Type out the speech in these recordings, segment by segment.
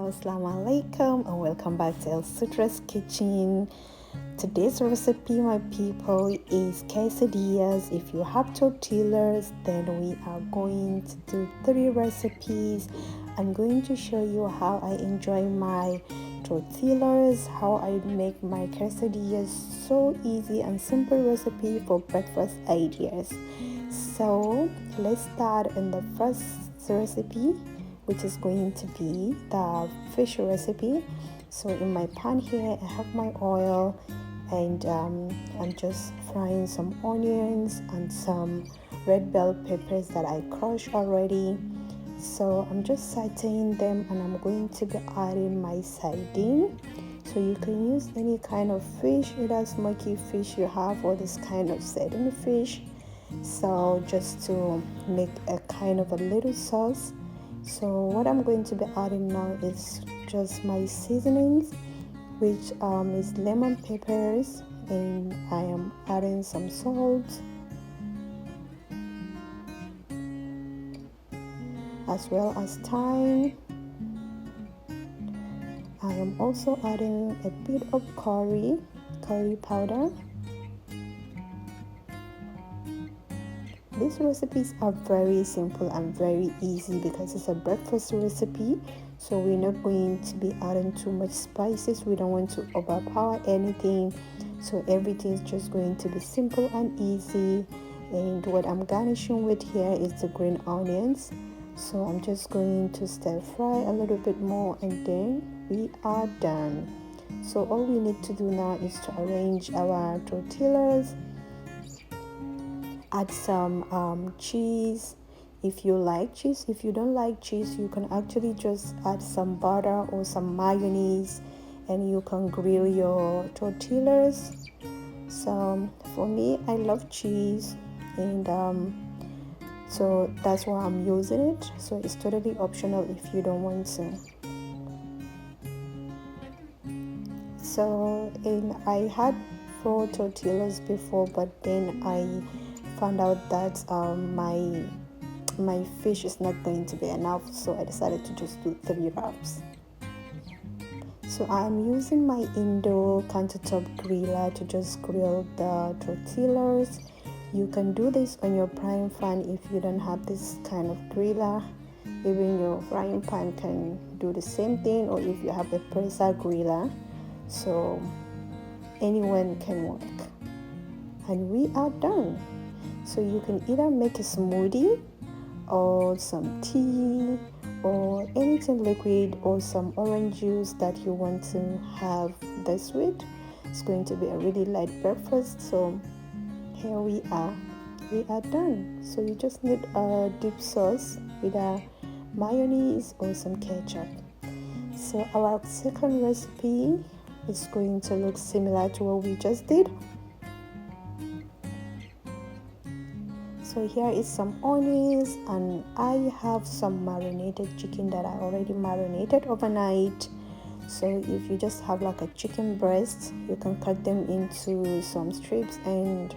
Hello, assalamu alaikum, and welcome back to Elsutra's kitchen. Today's recipe, my people, is quesadillas. If you have tortillas, then we are going to do 3 recipes. I'm going to show you how I enjoy my tortillas, how I make my quesadillas. So easy and simple recipe for breakfast ideas. So let's start in the first recipe, which is going to be the fish recipe. So in my pan here, I have my oil, and I'm just frying some onions and some red bell peppers that I crushed already. So I'm just sauteing them, and I'm going to be adding my sardine. So you can use any kind of fish, either smoky fish you have or this kind of sardine fish. So just to make a kind of a little sauce. So what I'm going to be adding now is just my seasonings, which is lemon peppers, and I am adding some salt, as well as thyme. I am also adding a bit of curry powder. These recipes are very simple and very easy because it's a breakfast recipe, so we're not going to be adding too much spices. We don't want to overpower anything, so everything is just going to be simple and easy. And what I'm garnishing with here is the green onions, so I'm just going to stir fry a little bit more, and then we are done. So all we need to do now is to arrange our tortillas, add some cheese if you like cheese. If you don't like cheese, you can actually just add some butter or some mayonnaise, and you can grill your tortillas. So for me, I love cheese, and so that's why I'm using it. So it's totally optional if you don't want to. So I had 4 tortillas before, but then I found out that my fish is not going to be enough, so I decided to just do 3 wraps. So I'm using my Indo countertop griller to just grill the tortillas. You can do this on your frying pan if you don't have this kind of griller. Even your frying pan can do the same thing, or if you have a pressure griller, so anyone can work. And we are done. So you can either make a smoothie or some tea or anything liquid, or some orange juice that you want to have this with. It's going to be a really light breakfast. So here we are done. So you just need a dip sauce, either mayonnaise or some ketchup. So our second recipe is going to look similar to what we just did. So here is some onions, and I have some marinated chicken that I already marinated overnight. So if you just have like a chicken breast, you can cut them into some strips, and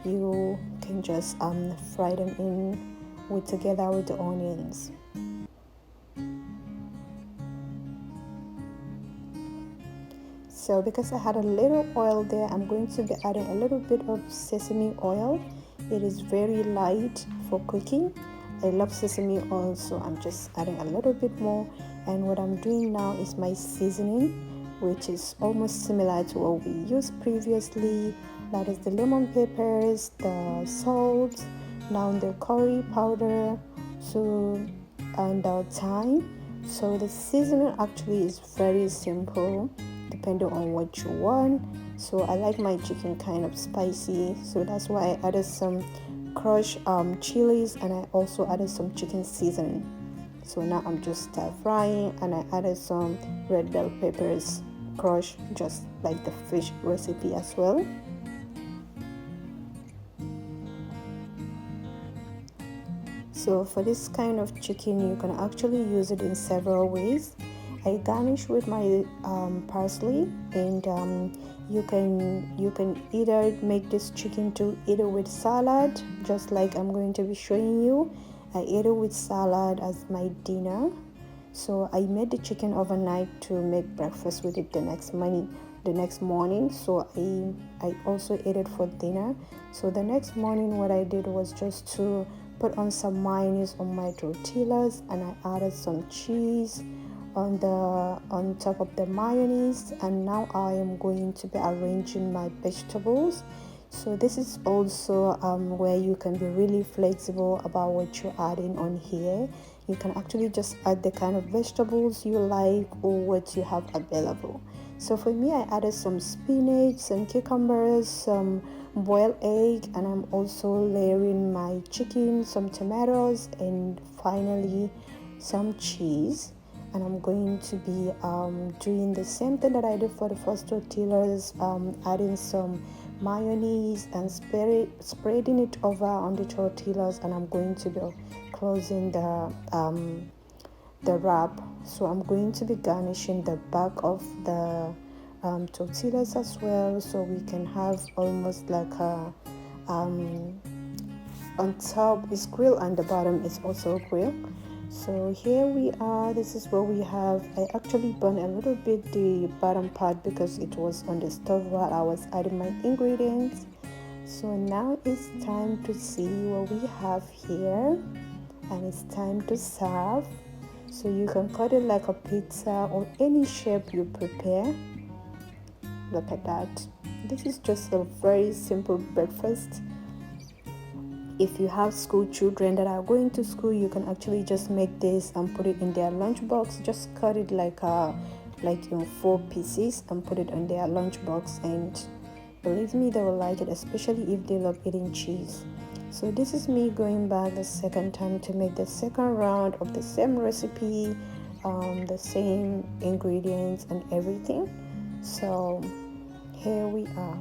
you can just fry them in together with the onions. So because I had a little oil there, I'm going to be adding a little bit of sesame oil. It is very light for cooking. I love sesame oil, so I'm just adding a little bit more. And what I'm doing now is my seasoning, which is almost similar to what we used previously. That is the lemon peppers, the salt, now the curry powder, and the thyme. So the seasoning actually is very simple, depending on what you want. So I like my chicken kind of spicy, so that's why I added some crushed chilies, and I also added some chicken seasoning. So now I'm just stir frying, and I added some red bell peppers crushed, just like the fish recipe as well. So for this kind of chicken, you can actually use it in several ways. I garnish with my parsley, and you can either make this chicken to eat it with salad, just like I'm going to be showing you. I ate it with salad as my dinner, So I made the chicken overnight to make breakfast with it the next morning. So I also ate it for dinner. So the next morning what I did was just to put on some mayonnaise on my tortillas, and I added some cheese on top of the mayonnaise, and now I am going to be arranging my vegetables. So this is also where you can be really flexible about what you're adding on here. You can actually just add the kind of vegetables you like or what you have available. So for me, I added some spinach, some cucumbers, some boiled egg, and I'm also layering my chicken, some tomatoes, and finally some cheese. And I'm going to be doing the same thing that I did for the first tortillas, adding some mayonnaise and spreading it over on the tortillas, and I'm going to be closing the wrap. So I'm going to be garnishing the back of the tortillas as well, so we can have almost like a on top is grilled and the bottom is also grilled. So here we are. This is what we have. I actually burned a little bit the bottom part because it was on the stove while I was adding my ingredients. So now it's time to see what we have here, and it's time to serve. So you can cut it like a pizza or any shape you prepare. Look at that. This is just a very simple breakfast. If you have school children that are going to school, you can actually just make this and put it in their lunchbox. Just cut it like 4 pieces and put it on their lunchbox, and believe me, they will like it, especially if they love eating cheese. So this is me going back the second time to make the second round of the same recipe, the same ingredients and everything. So here we are.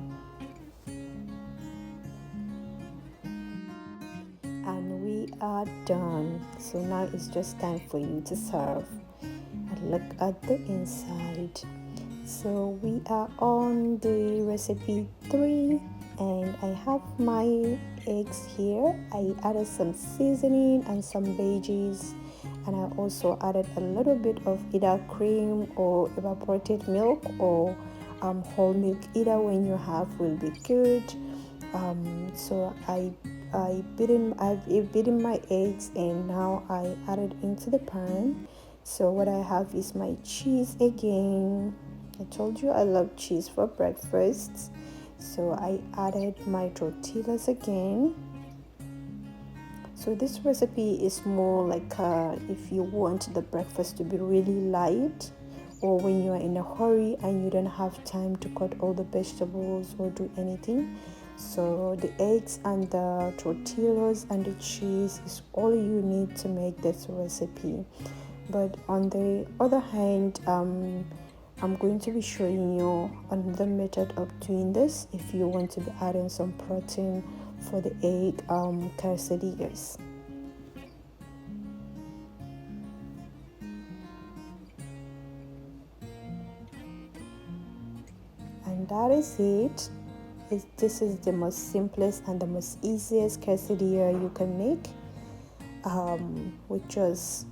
And we are done. So now it's just time for you to serve. And look at the inside. So we are on the recipe 3, and I have my eggs here. I added some seasoning and some veggies, and I also added a little bit of either cream or evaporated milk or whole milk. Either one you have will be good. So I've beaten my eggs, and now I added into the pan. So what I have is my cheese again. I told you I love cheese for breakfast. So I added my tortillas again. So this recipe is more like if you want the breakfast to be really light, or when you are in a hurry and you don't have time to cut all the vegetables or do anything. So the eggs and the tortillas and the cheese is all you need to make this recipe. But on the other hand, I'm going to be showing you another method of doing this if you want to be adding some protein for the egg quesadillas. And that is it. This is the most simplest and the most easiest quesadilla you can make, with just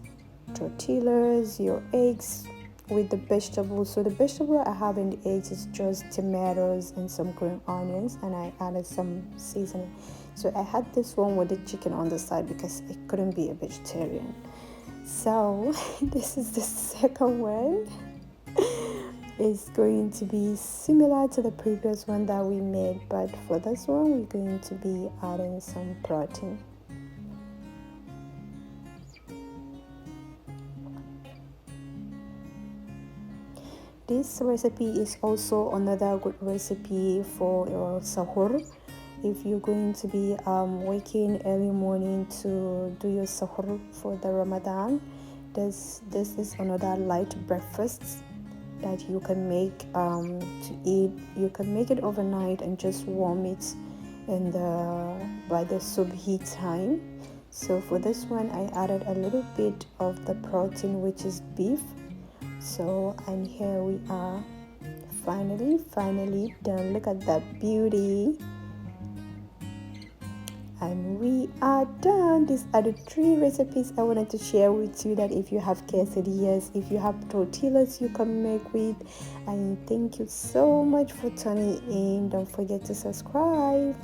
tortillas, your eggs, with the vegetables. So the vegetable I have in the eggs is just tomatoes and some green onions, and I added some seasoning. So I had this one with the chicken on the side because I couldn't be a vegetarian. So this is the second one. It's going to be similar to the previous one that we made, but for this one we're going to be adding some protein. This recipe is also another good recipe for your sahur. If you're going to be waking early morning to do your sahur for the Ramadan, this is another light breakfast that you can make to eat. You can make it overnight and just warm it by the subhi time. So for this one I added a little bit of the protein, which is beef. So, and here we are, finally done. Look at that beauty. And we are done. These are the 3 recipes I wanted to share with you, that if you have quesadillas, if you have tortillas, you can make with. And thank you so much for tuning in. Don't forget to subscribe.